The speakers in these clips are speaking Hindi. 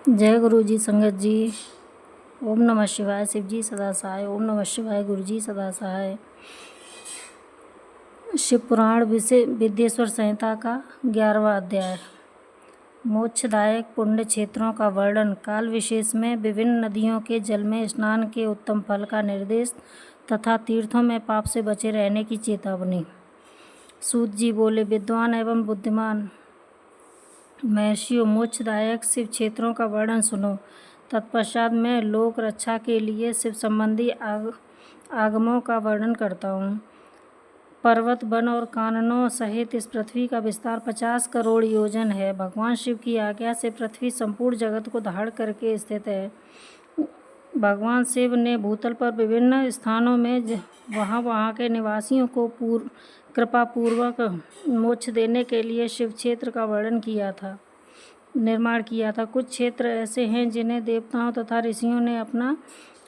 जय गुरु जी, संगत जी। ओम नमः शिवाय। शिव जी सदा सहाय। ओम नमः शिवाय। गुरु जी सदा सहाय। शिव पुराण विद्येश्वर संहिता का 11वां अध्याय। मोक्षदायक पुण्य क्षेत्रों का वर्णन। काल विशेष में विभिन्न नदियों के जल में स्नान के उत्तम फल का निर्देश तथा तीर्थों में पाप से बचे रहने की चेतावनी। सूत जी बोले, विद्वान एवं बुद्धिमान महर्षियों, मोक्षदायक शिव क्षेत्रों का वर्णन सुनो। तत्पश्चात मैं लोक रक्षा के लिए शिव संबंधी आगमों का वर्णन करता हूँ। पर्वत, वन और काननों सहित इस पृथ्वी का विस्तार 50 करोड़ योजन है। भगवान शिव की आज्ञा से पृथ्वी संपूर्ण जगत को धारण करके स्थित है। भगवान शिव ने भूतल पर विभिन्न स्थानों में वहाँ के निवासियों को कृपा पूर्वक मोक्ष देने के लिए शिव क्षेत्र का निर्माण किया था। कुछ क्षेत्र ऐसे हैं जिन्हें देवताओं तथा ऋषियों ने अपना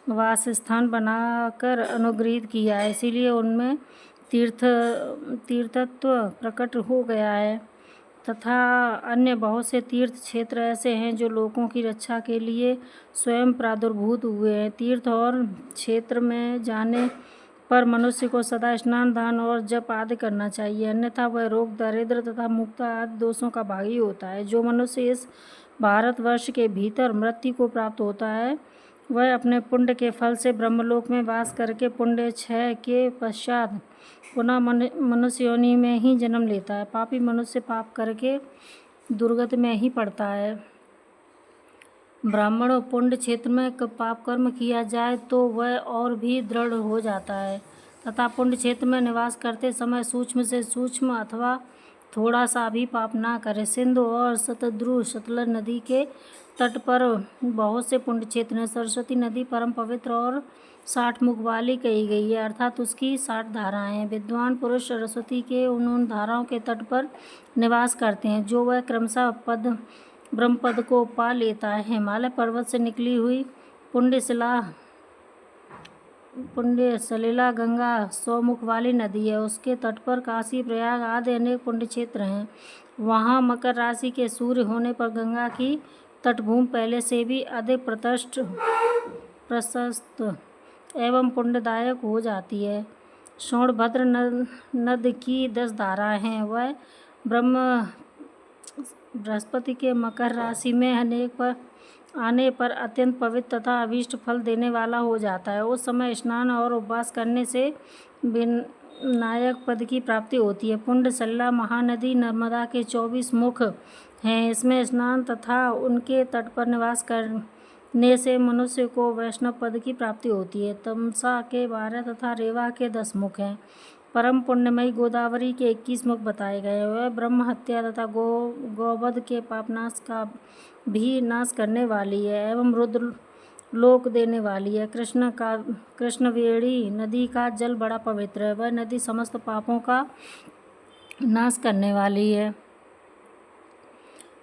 वास स्थान बनाकर अनुग्रहित किया है, इसीलिए उनमें तीर्थत्व प्रकट हो गया है। तथा अन्य बहुत से तीर्थ क्षेत्र ऐसे हैं जो लोगों की रक्षा के लिए स्वयं प्रादुर्भूत हुए हैं। तीर्थ और क्षेत्र में जाने पर मनुष्य को सदा स्नान, दान और जप आदि करना चाहिए, अन्यथा वह रोग, दरिद्र तथा मुक्ता आदि दोषों का भागी होता है। जो मनुष्य इस भारतवर्ष के भीतर मृत्यु को प्राप्त होता है, वह अपने पुण्य के फल से ब्रह्मलोक में वास करके पुण्य क्षय के पश्चात पुनः मनुष्य योनि में ही जन्म लेता है। पापी मनुष्य पाप करके दुर्गति में ही पड़ता है। ब्राह्मणों, पुण्य क्षेत्र में पाप कर्म किया जाए तो वह और भी दृढ़ हो जाता है तथा पुण्य क्षेत्र में निवास करते समय सूक्ष्म से सूक्ष्म अथवा थोड़ा सा भी पाप ना करे। सिंधु और सतलज नदी के तट पर बहुत से पुण्य क्षेत्र हैं। सरस्वती नदी परम पवित्र और 60 मुख वाली कही गई है, अर्थात उसकी 60 धाराएं हैं। विद्वान पुरुष सरस्वती के उन धाराओं के तट पर निवास करते हैं, जो वह क्रमशः ब्रह्मपद को पा लेता है। हिमालय पर्वत से निकली हुई पुण्य सलिला गंगा 100 मुख वाली नदी है। उसके तट पर काशी, प्रयाग आदि अनेक पुण्य क्षेत्र हैं। वहाँ मकर राशि के सूर्य होने पर गंगा की तटभूमि पहले से भी अधिक प्रशस्त एवं पुण्यदायक हो जाती है। सोनभद्र नद की 10 धाराएं हैं। वह बृहस्पति के मकर राशि में आने पर अत्यंत पवित्र तथा अभीष्ट फल देने वाला हो जाता है। उस समय स्नान और उपवास करने से विनायक पद की प्राप्ति होती है। पुण्य सलिला महानदी नर्मदा के 24 मुख हैं। इसमें स्नान तथा उनके तट पर निवास करने से मनुष्य को वैष्णव पद की प्राप्ति होती है। तमसा के 12 तथा रेवा के 10 मुख हैं। परम पुण्यमयी गोदावरी के 21 मुख बताए गए। वह ब्रह्म हत्या तथा गौवध के पापनाश का भी नाश करने वाली है एवं रुद्र लोक देने वाली है। कृष्णवेणी नदी का जल बड़ा पवित्र है। वह नदी समस्त पापों का नाश करने वाली है।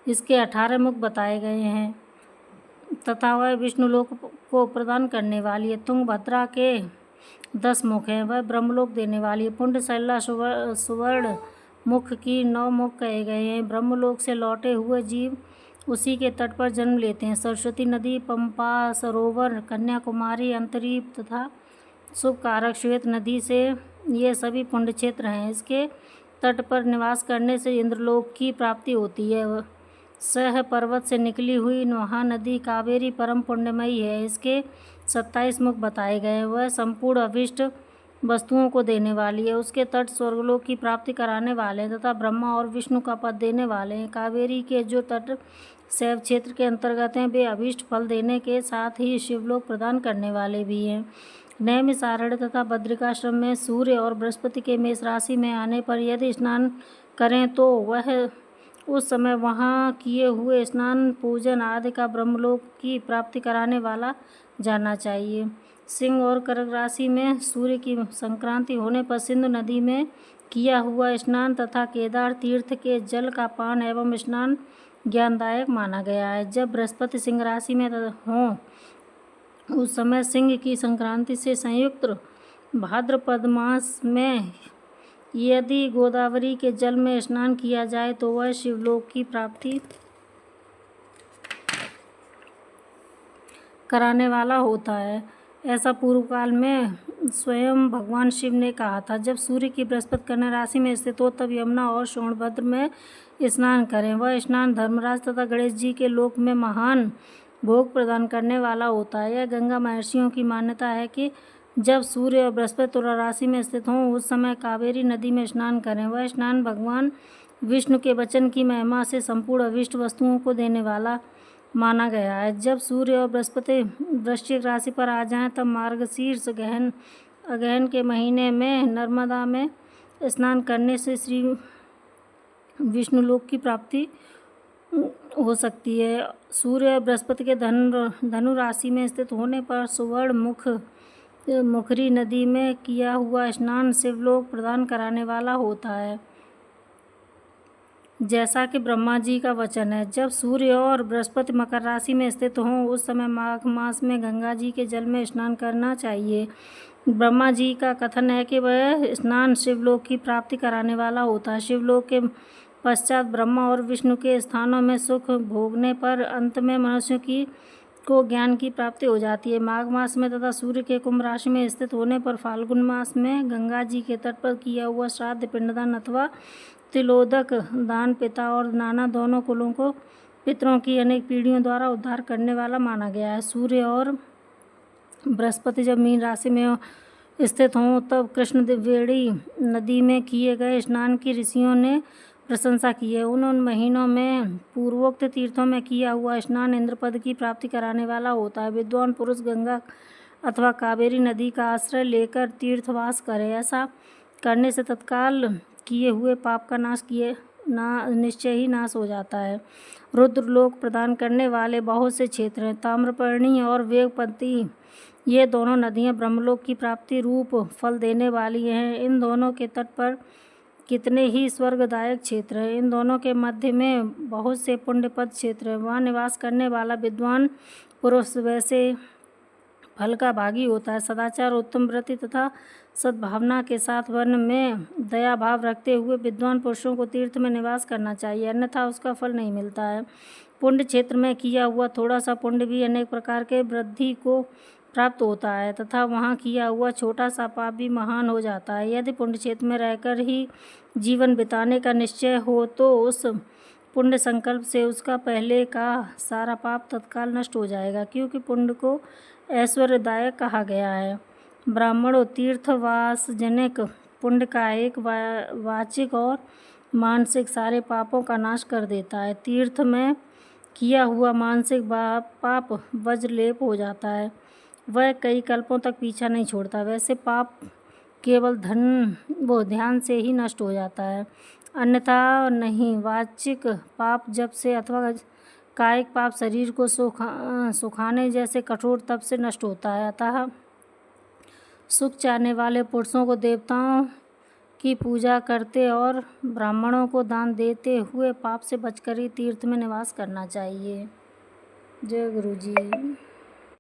इसके 18 मुख बताए गए हैं तथा वह विष्णु लोक को प्रदान करने वाली है। तुंगभद्रा के 10 मुख हैं। वह ब्रह्मलोक देने वाली है। पुण्य सलिला सुवर्ण मुख की 9 मुख कहे गए हैं। ब्रह्मलोक से लौटे हुए जीव उसी के तट पर जन्म लेते हैं। सरस्वती नदी, पंपा सरोवर, कन्याकुमारी, अंतरीप तथा शुभकारक श्वेत नदी से ये सभी पुण्य क्षेत्र हैं। इसके तट पर निवास करने से इंद्रलोक की प्राप्ति होती है। सह पर्वत से निकली हुई महानदी कावेरी परम पुण्यमयी है। इसके 27 मुख बताए गए हैं। वह संपूर्ण अभिष्ट वस्तुओं को देने वाली है। उसके तट स्वर्गलोक की प्राप्ति कराने वाले हैं तथा ब्रह्मा और विष्णु का पद देने वाले हैं। कावेरी के जो तट शैव क्षेत्र के अंतर्गत हैं, वे अभीष्ट फल देने के साथ ही शिवलोक प्रदान करने वाले भी हैं। नैमिषारण्य तथा बद्रिकाश्रम में सूर्य और बृहस्पति के मेष राशि में आने पर यदि स्नान करें तो वह उस समय वहाँ किए हुए स्नान, पूजन आदि का ब्रह्मलोक की प्राप्ति कराने वाला जानना चाहिए। सिंह और कर्क राशि में सूर्य की संक्रांति होने पर सिंधु नदी में किया हुआ स्नान तथा केदार तीर्थ के जल का पान एवं स्नान ज्ञानदायक माना गया है। जब बृहस्पति सिंह राशि में हों उस समय सिंह की संक्रांति से संयुक्त भाद्रपद मास में यदि गोदावरी के जल में स्नान किया जाए तो वह शिवलोक की प्राप्ति कराने वाला होता है। ऐसा पूर्व काल में स्वयं भगवान शिव ने कहा था। जब सूर्य की बृहस्पति कन्या राशि में स्थित हो तब यमुना और सोनभद्र में स्नान करें। वह स्नान धर्मराज तथा गणेश जी के लोक में महान भोग प्रदान करने वाला होता है। यह गंगा महर्षियों की मान्यता है कि जब सूर्य और बृहस्पति तुला राशि में स्थित हों उस समय कावेरी नदी में स्नान करें। वह स्नान भगवान विष्णु के वचन की महिमा से संपूर्ण अभीष्ट वस्तुओं को देने वाला माना गया है। जब सूर्य और बृहस्पति वृश्चिक राशि पर आ जाएं तब मार्गशीर्ष अगहन के महीने में नर्मदा में स्नान करने से श्री विष्णु लोक की प्राप्ति हो सकती है। सूर्य और बृहस्पति के धनु राशि में स्थित होने पर सुवर्ण मुखरी नदी में किया हुआ स्नान शिवलोक प्रदान कराने वाला होता है, जैसा कि ब्रह्मा जी का वचन है। जब सूर्य और बृहस्पति मकर राशि में स्थित हों उस समय माघ मास में गंगा जी के जल में स्नान करना चाहिए। ब्रह्मा जी का कथन है कि वह स्नान शिवलोक की प्राप्ति कराने वाला होता है। शिवलोक के पश्चात ब्रह्मा और विष्णु के स्थानों में सुख भोगने पर अंत में मनुष्य को ज्ञान की प्राप्ति हो जाती है। माघ मास में तथा सूर्य के कुंभ राशि में स्थित होने पर फाल्गुन मास में गंगा जी के तट पर किया हुआ श्राद्ध पिंडदान अथवा तिलोदक दान पिता और नाना दोनों कुलों को पितरों की अनेक पीढ़ियों द्वारा उद्धार करने वाला माना गया है। सूर्य और बृहस्पति जब मीन राशि में स्थित हों तब कृष्णवेणी नदी में किए गए स्नान की ऋषियों ने प्रशंसा की है। उन महीनों में पूर्वोक्त तीर्थों में किया हुआ स्नान इंद्रपद की प्राप्ति कराने वाला होता है। विद्वान पुरुष गंगा अथवा कावेरी नदी का आश्रय लेकर तीर्थवास करें। ऐसा करने से तत्काल किए हुए पाप का निश्चय ही नाश हो जाता है। रुद्रलोक प्रदान करने वाले बहुत से क्षेत्र हैं। ताम्रपर्णी और वेगवती ये दोनों नदियाँ ब्रह्मलोक की प्राप्ति रूप फल देने वाली हैं। इन दोनों के तट पर कितने ही स्वर्गदायक क्षेत्र हैं। इन दोनों के मध्य में बहुत से पुण्यपद क्षेत्र हैं। वहाँ निवास करने वाला विद्वान पुरुष वैसे फल का भागी होता है। सदाचार, उत्तम वृत्ति तथा सद्भावना के साथ वन में दया भाव रखते हुए विद्वान पुरुषों को तीर्थ में निवास करना चाहिए, अन्यथा उसका फल नहीं मिलता है। पुण्य क्षेत्र में किया हुआ थोड़ा सा पुण्य भी अनेक प्रकार के वृद्धि को प्राप्त होता है तथा वहाँ किया हुआ छोटा सा पाप भी महान हो जाता है। यदि पुण्य क्षेत्र में रहकर ही जीवन बिताने का निश्चय हो तो उस पुण्य संकल्प से उसका पहले का सारा पाप तत्काल नष्ट हो जाएगा, क्योंकि पुण्य को ऐश्वर्यदायक कहा गया है। ब्राह्मणों, तीर्थवास जनिक पुण्य का एक वाचिक और मानसिक सारे पापों का नाश कर देता है। तीर्थ में किया हुआ मानसिक पाप वज्रलेप हो जाता है, वह कई कल्पों तक पीछा नहीं छोड़ता। वैसे पाप केवल ध्यान से ही नष्ट हो जाता है, अन्यथा नहीं। वाचिक पाप जब से अथवा कायिक पाप शरीर को सुखाने जैसे कठोर तप से नष्ट होता है। अतः सुख चाहने वाले पुरुषों को देवताओं की पूजा करते और ब्राह्मणों को दान देते हुए पाप से बचकर ही तीर्थ में निवास करना चाहिए। जय गुरु जी।